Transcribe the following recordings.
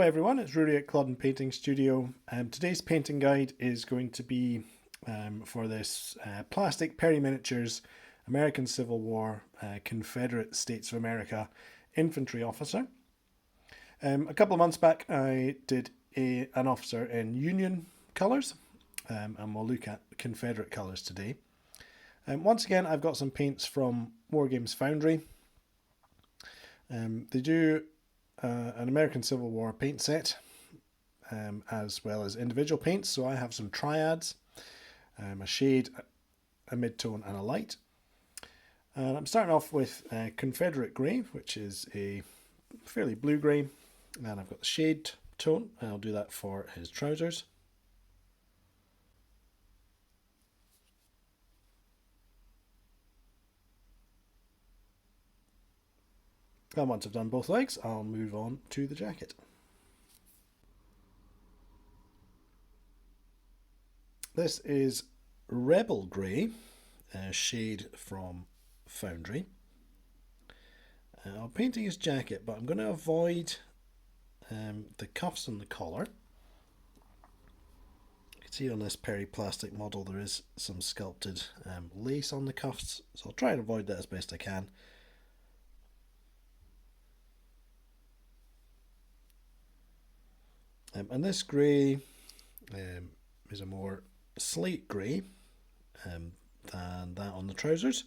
everyone, it's Rory at Clodden Painting Studio. Today's painting guide is going to be for this plastic Perry Miniatures American Civil War Confederate States of America infantry officer. A couple of months back I did an officer in Union colours, and we'll look at Confederate colours today. Once again, I've got some paints from Wargames Foundry. They do an American Civil War paint set, as well as individual paints. So I have some triads, a shade, a mid-tone and a light. And I'm starting off with Confederate grey, which is a fairly blue grey, and I've got the shade tone. I'll do that for his trousers. And once I've done both legs, I'll move on to the jacket. This is Rebel Grey, shade from Foundry. I'm painting his jacket, but I'm going to avoid the cuffs and the collar. You can see on this Perry plastic model there is some sculpted lace on the cuffs, so I'll try and avoid that as best I can. And this grey is a more slate grey than that on the trousers.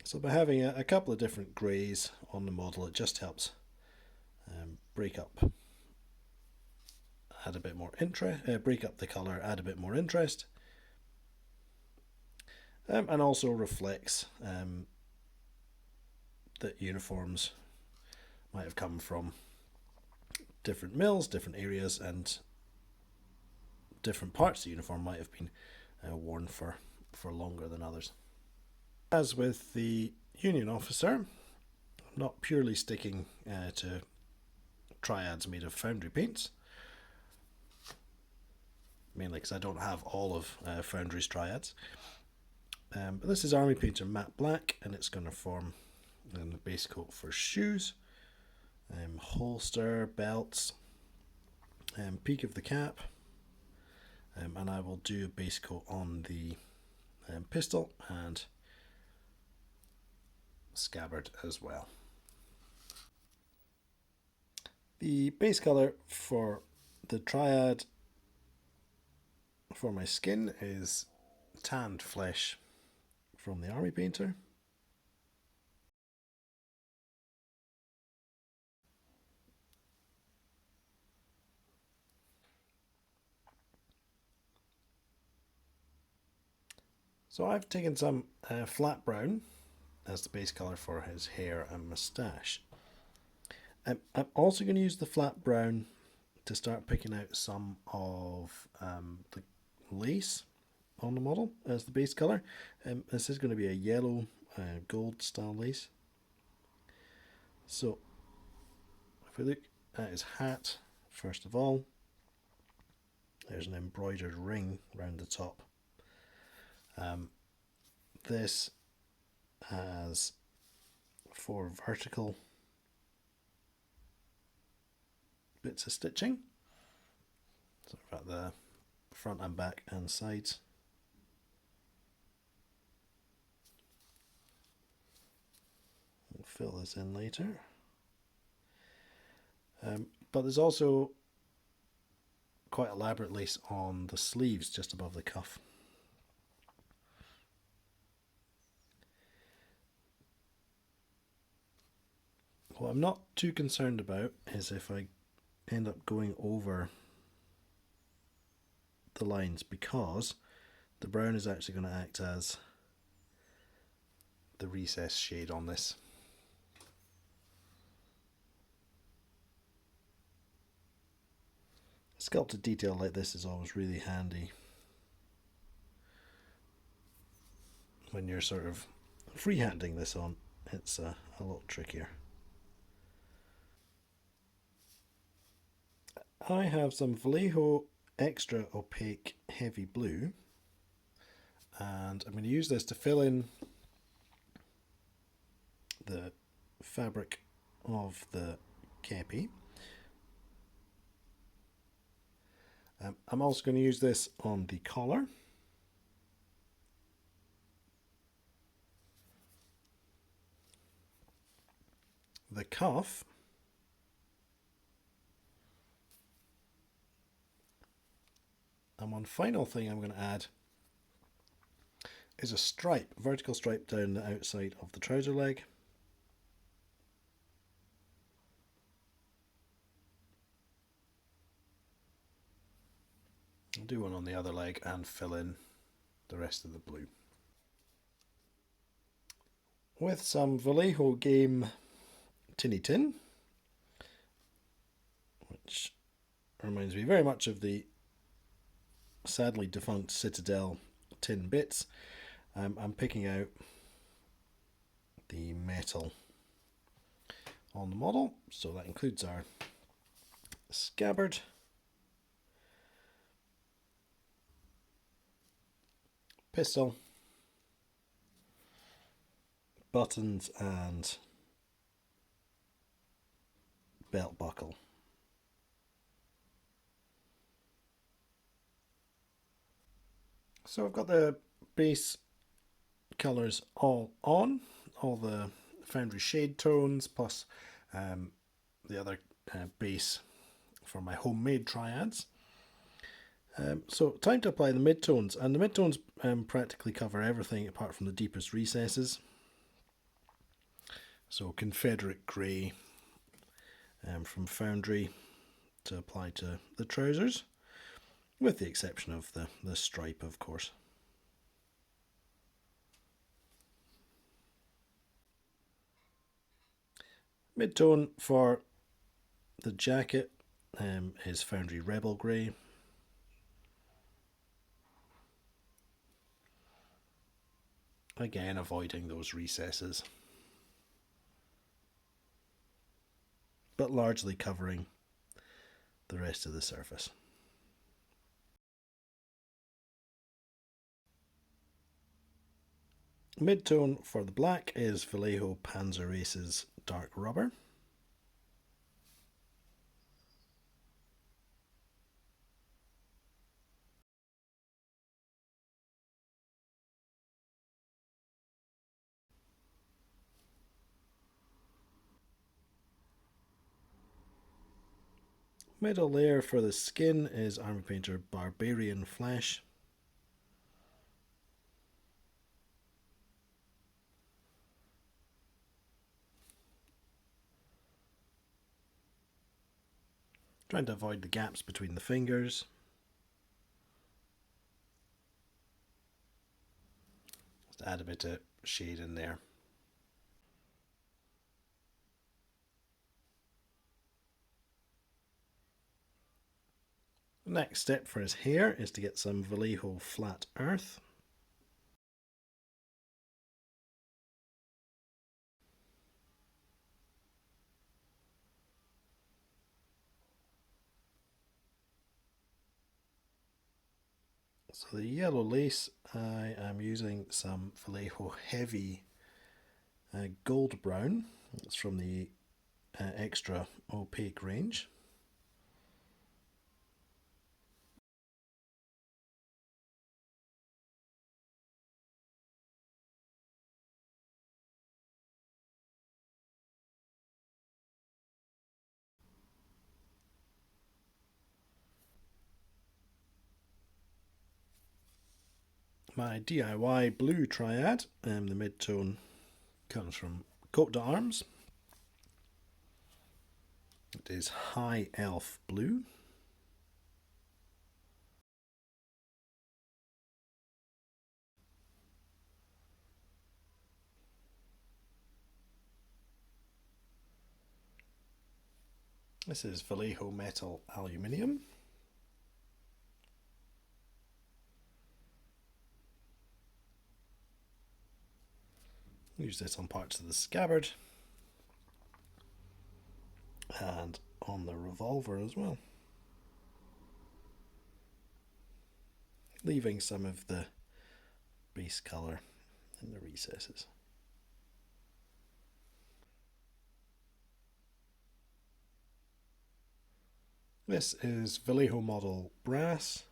So by having a couple of different greys on the model, it just helps break up, add a bit more interest, break up the colour, add a bit more interest, and also reflects that uniforms might have come from different mills, different areas, and different parts of the uniform might have been worn for longer than others. As with the Union officer, I'm not purely sticking to triads made of Foundry paints, mainly because I don't have all of Foundry's triads. But this is Army Painter Matte Black, and it's going to form the base coat for shoes, holster, belts, peak of the cap, and I will do a base coat on the pistol and scabbard as well. The base colour for the triad for my skin is tanned flesh from the Army Painter. So I've taken some flat brown as the base colour for his hair and moustache. I'm also going to use the flat brown to start picking out some of the lace on the model as the base colour. This is going to be a yellow gold style lace. So if we look at his hat, first of all, there's an embroidered ring round the top. This has 4 vertical bits of stitching, so at the front and back and sides. We'll fill this in later. But there's also quite elaborate lace on the sleeves just above the cuff. What I'm not too concerned about is if I end up going over the lines, because the brown is actually going to act as the recessed shade on this. A sculpted detail like this is always really handy when you're sort of freehanding this on. It's a lot trickier. I have some Vallejo extra opaque heavy blue, and I'm going to use this to fill in the fabric of the kepi. I'm also going to use this on the collar. The cuff. And one final thing I'm going to add is a stripe, vertical stripe down the outside of the trouser leg. I'll do one on the other leg and fill in the rest of the blue. With some Vallejo game tinny tin, which reminds me very much of the sadly defunct Citadel tin bits, I'm picking out the metal on the model, so that includes our scabbard, pistol, buttons and belt buckle. So I've got the base colours all on, all the Foundry shade tones plus the other base for my homemade triads. So time to apply the midtones, and the midtones practically cover everything apart from the deepest recesses. So Confederate grey from Foundry to apply to the trousers, with the exception of the stripe, of course. Midtone for the jacket is Foundry Rebel Grey. Again, avoiding those recesses, but largely covering the rest of the surface. Midtone for the black is Vallejo Panzer Race's Dark Rubber. Middle layer for the skin is Army Painter Barbarian Flesh. Trying to avoid the gaps between the fingers. Just add a bit of shade in there. The next step for his hair is to get some Vallejo flat earth. So the yellow lace, I am using some Vallejo Heavy Goldbrown. It's from the extra Opaque range. My DIY blue triad, the mid-tone comes from Coat d'Arms. It is High Elf Blue. This is Vallejo Metal Aluminium. Use this on parts of the scabbard and on the revolver as well, leaving some of the base colour in the recesses. This is Vallejo model brass.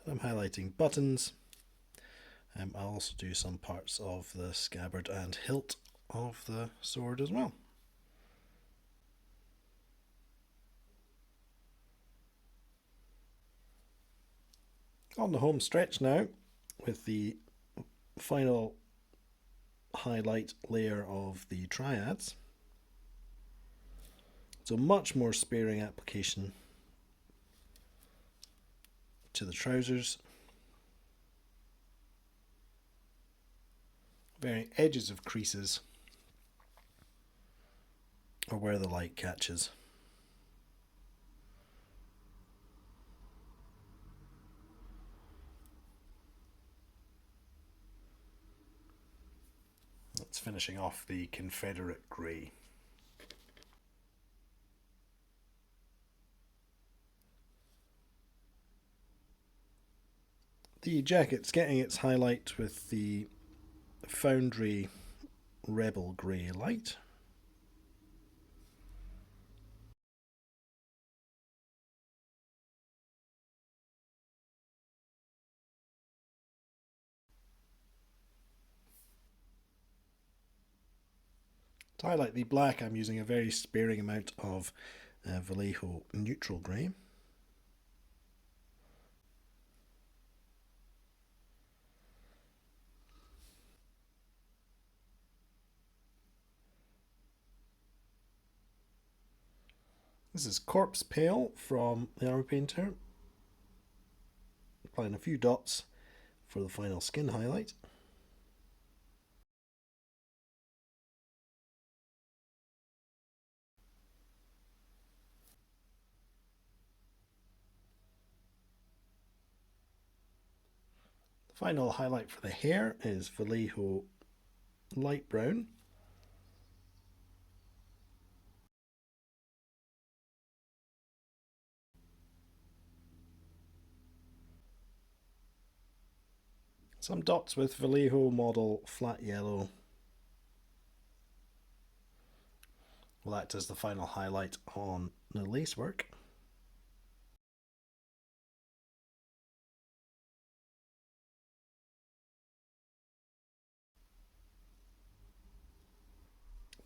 I'm highlighting buttons. I'll also do some parts of the scabbard and hilt of the sword as well. On the home stretch now, with the final highlight layer of the triads. So much more sparing application to the trousers. Very edges of creases are where the light catches. That's finishing off the Confederate grey. The jacket's getting its highlight with the Foundry Rebel Grey light. To highlight the black, I'm using a very sparing amount of Vallejo neutral grey. This is Corpse Pale from the Army Painter. Applying a few dots for the final skin highlight. The final highlight for the hair is Vallejo light brown. Some dots with Vallejo model flat yellow. Well, that is the final highlight on the lace work.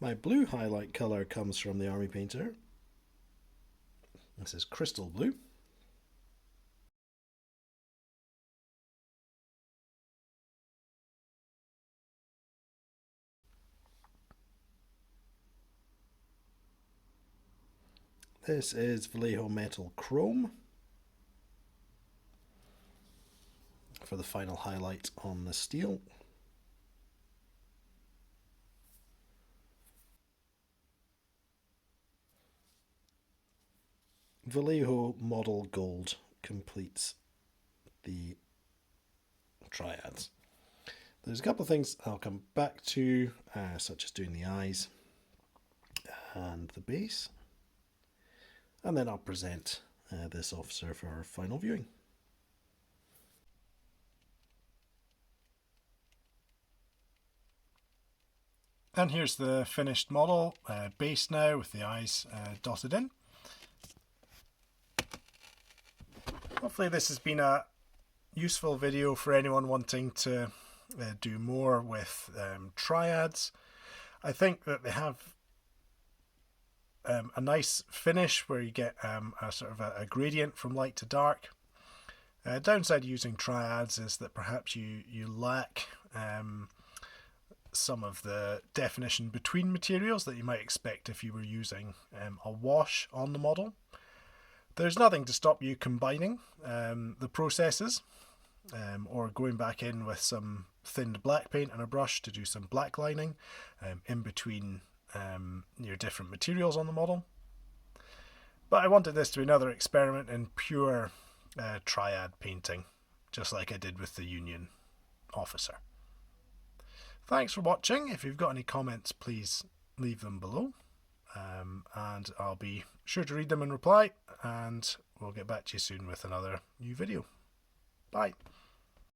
My blue highlight colour comes from the Army Painter. This is crystal blue. This is Vallejo Metal Chrome for the final highlight on the steel. Vallejo Model Gold completes the triads. There's a couple of things I'll come back to, such as doing the eyes and the base. And then I'll present this officer for our final viewing. And here's the finished model, base now with the eyes dotted in. Hopefully this has been a useful video for anyone wanting to do more with triads. I think that they have a nice finish where you get a sort of a gradient from light to dark. Downside using triads is that perhaps you lack some of the definition between materials that you might expect if you were using a wash on the model. There's nothing to stop you combining the processes or going back in with some thinned black paint and a brush to do some black lining in between your different materials on the model. But I wanted this to be another experiment in pure triad painting, just like I did with the Union officer. Thanks for watching. If you've got any comments, please leave them below. And I'll be sure to read them and reply, and we'll get back to you soon with another new video. Bye.